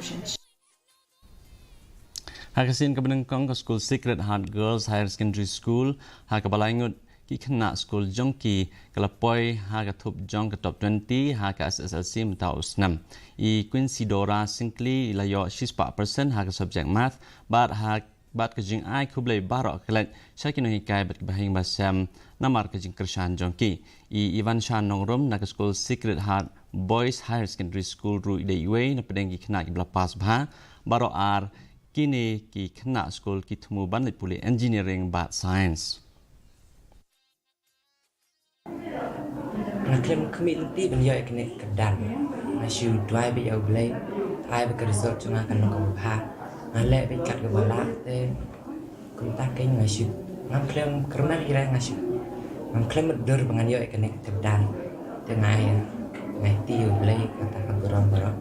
wziąć. Hakasin kebenengkong ke Skul Secret Heart Girls Higher Secondary School hakabalangut ki Khynnah Skul jongki kelapoi Thup jong ke top 20 haka SSLC mentau usnam I Quincy Dora singly layo 6% haka subject math bat kejing ai kublai barok kelet syakino hikai bat kebahing basam namar kejing kershan jongki I Ivan Shan nongrum nak Skul Secret Heart Boys Higher Secondary School ru idaiwe na pedengki Khynnah ki belapas bha barok ar kini ki Khynnah Skul ki temu banlit puli engineering bat science. Naklem community benjoi kene kedan. Nasu dua be au blai, ai be resort cunga kan ko pha. Nale be kat ke bala te kunta keng nasu. Naklem kerna ira nasu. Naklem dur bangan yo kene kedan. Tengai ngai tiu blai kata ka gorom-gorom.